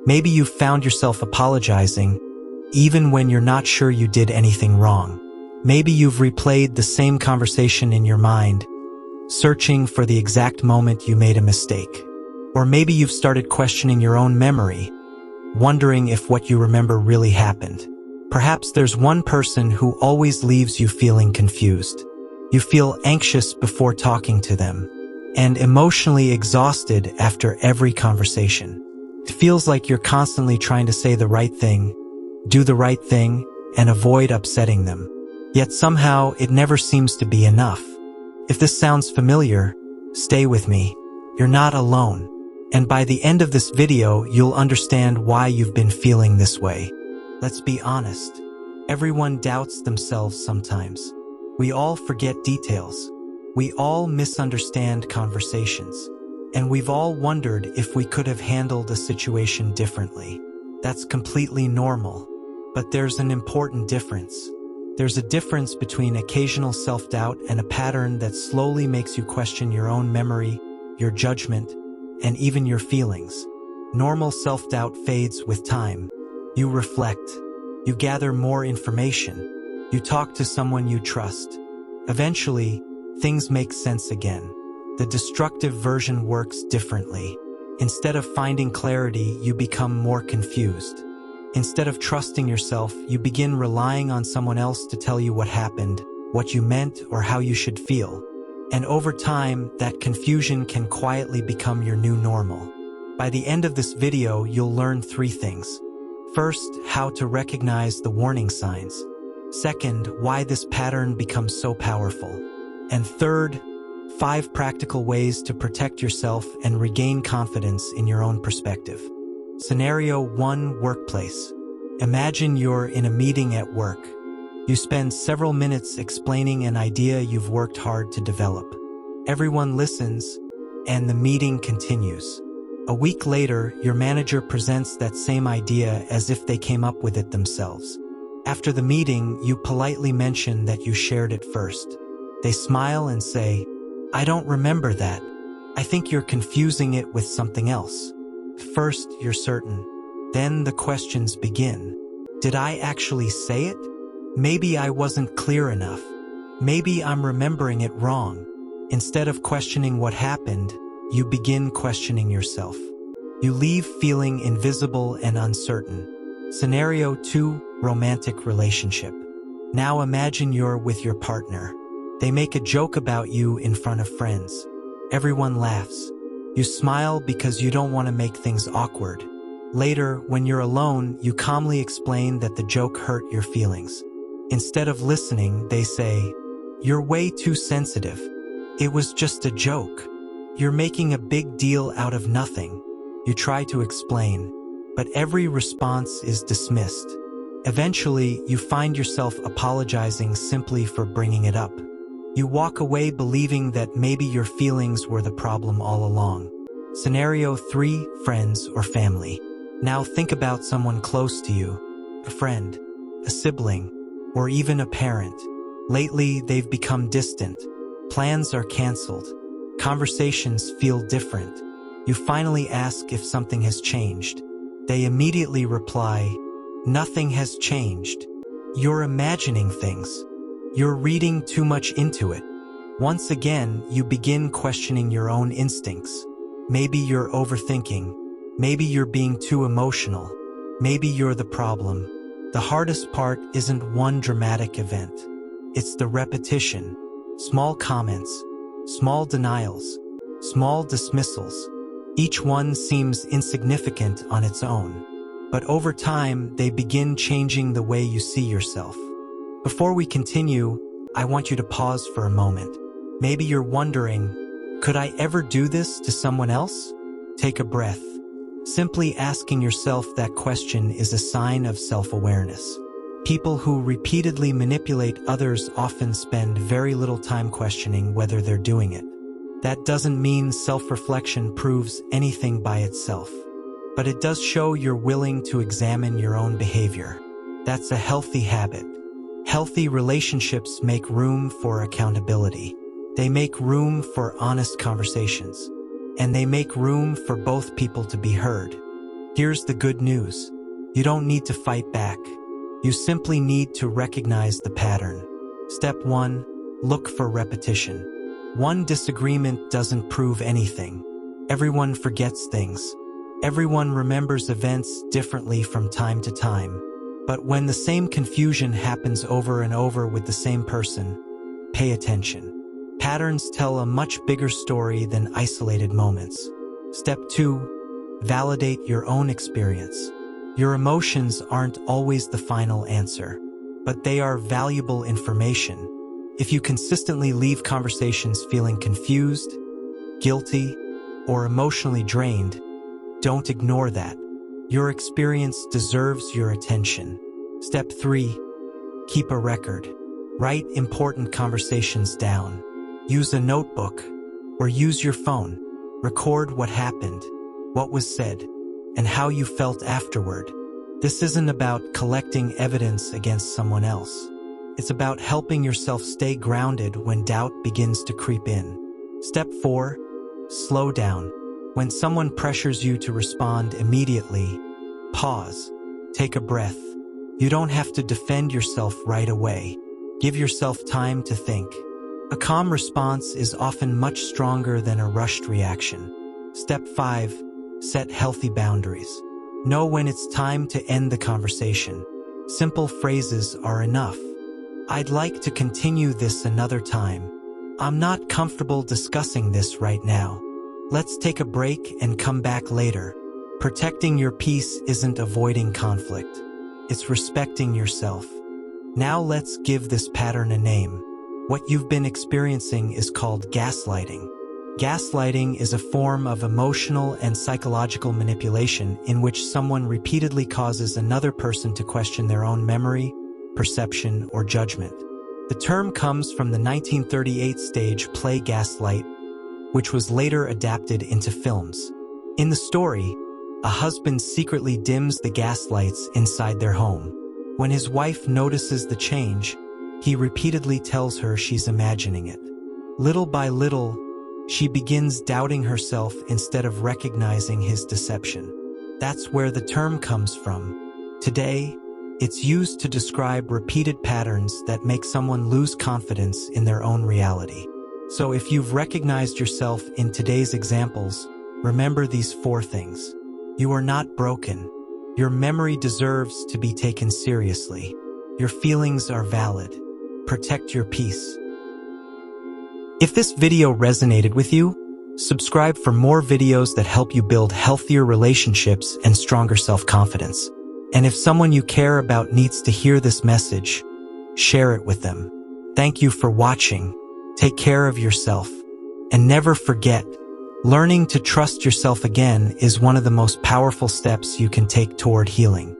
Maybe you've found yourself apologizing, even when you're not sure you did anything wrong. Maybe you've replayed the same conversation in your mind, searching for the exact moment you made a mistake. Or maybe you've started questioning your own memory, wondering if what you remember really happened. Perhaps there's one person who always leaves you feeling confused. You feel anxious before talking to them, and emotionally exhausted after every conversation. It feels like you're constantly trying to say the right thing, do the right thing, and avoid upsetting them. Yet somehow it never seems to be enough. If this sounds familiar, stay with me. You're not alone. And by the end of this video, you'll understand why you've been feeling this way. Let's be honest. Everyone doubts themselves sometimes. We all forget details. We all misunderstand conversations. And we've all wondered if we could have handled a situation differently. That's completely normal. But there's an important difference. There's a difference between occasional self-doubt and a pattern that slowly makes you question your own memory, your judgment, and even your feelings. Normal self-doubt fades with time. You reflect. You gather more information. You talk to someone you trust. Eventually, things make sense again. The destructive version works differently. Instead of finding clarity, you become more confused. Instead of trusting yourself, you begin relying on someone else to tell you what happened, what you meant, or how you should feel. And over time, that confusion can quietly become your new normal. By the end of this video, you'll learn 3 things. First, how to recognize the warning signs. Second, why this pattern becomes so powerful. And third, 5 practical ways to protect yourself and regain confidence in your own perspective. Scenario 1: Workplace. Imagine you're in a meeting at work. You spend several minutes explaining an idea you've worked hard to develop. Everyone listens, and the meeting continues. A week later, your manager presents that same idea as if they came up with it themselves. After the meeting, you politely mention that you shared it first. They smile and say, "I don't remember that. I think you're confusing it with something else." First, you're certain. Then the questions begin. Did I actually say it? Maybe I wasn't clear enough. Maybe I'm remembering it wrong. Instead of questioning what happened, you begin questioning yourself. You leave feeling invisible and uncertain. Scenario 2: Romantic relationship. Now imagine you're with your partner. They make a joke about you in front of friends. Everyone laughs. You smile because you don't want to make things awkward. Later, when you're alone, you calmly explain that the joke hurt your feelings. Instead of listening, they say, "You're way too sensitive. It was just a joke. You're making a big deal out of nothing." You try to explain, but every response is dismissed. Eventually, you find yourself apologizing simply for bringing it up. You walk away believing that maybe your feelings were the problem all along. Scenario 3: Friends or family. Now think about someone close to you, a friend, a sibling, or even a parent. Lately, they've become distant. Plans are canceled. Conversations feel different. You finally ask if something has changed. They immediately reply, "Nothing has changed. You're imagining things. You're reading too much into it." Once again, you begin questioning your own instincts. Maybe you're overthinking. Maybe you're being too emotional. Maybe you're the problem. The hardest part isn't one dramatic event. It's the repetition. Small comments, small denials, small dismissals. Each one seems insignificant on its own. But over time, they begin changing the way you see yourself. Before we continue, I want you to pause for a moment. Maybe you're wondering, could I ever do this to someone else? Take a breath. Simply asking yourself that question is a sign of self-awareness. People who repeatedly manipulate others often spend very little time questioning whether they're doing it. That doesn't mean self-reflection proves anything by itself, but it does show you're willing to examine your own behavior. That's a healthy habit. Healthy relationships make room for accountability. They make room for honest conversations. And they make room for both people to be heard. Here's the good news. You don't need to fight back. You simply need to recognize the pattern. Step 1. Look for repetition. One disagreement doesn't prove anything. Everyone forgets things. Everyone remembers events differently from time to time. But when the same confusion happens over and over with the same person, pay attention. Patterns tell a much bigger story than isolated moments. Step 2. Validate your own experience. Your emotions aren't always the final answer, but they are valuable information. If you consistently leave conversations feeling confused, guilty, or emotionally drained, don't ignore that. Your experience deserves your attention. Step 3. Keep a record. Write important conversations down. Use a notebook or use your phone. Record what happened, what was said, and how you felt afterward. This isn't about collecting evidence against someone else. It's about helping yourself stay grounded when doubt begins to creep in. Step 4. Slow down. When someone pressures you to respond immediately, pause. Take a breath. You don't have to defend yourself right away. Give yourself time to think. A calm response is often much stronger than a rushed reaction. Step 5. Set healthy boundaries. Know when it's time to end the conversation. Simple phrases are enough. I'd like to continue this another time. I'm not comfortable discussing this right now. Let's take a break and come back later. Protecting your peace isn't avoiding conflict. It's respecting yourself. Now let's give this pattern a name. What you've been experiencing is called gaslighting. Gaslighting is a form of emotional and psychological manipulation in which someone repeatedly causes another person to question their own memory, perception, or judgment. The term comes from the 1938 stage play Gaslight, which was later adapted into films. In the story, a husband secretly dims the gas lights inside their home. When his wife notices the change, he repeatedly tells her she's imagining it. Little by little, she begins doubting herself instead of recognizing his deception. That's where the term comes from. Today, it's used to describe repeated patterns that make someone lose confidence in their own reality. So if you've recognized yourself in today's examples, remember these 4 things. You are not broken. Your memory deserves to be taken seriously. Your feelings are valid. Protect your peace. If this video resonated with you, subscribe for more videos that help you build healthier relationships and stronger self-confidence. And if someone you care about needs to hear this message, share it with them. Thank you for watching. Take care of yourself. And never forget, learning to trust yourself again is one of the most powerful steps you can take toward healing.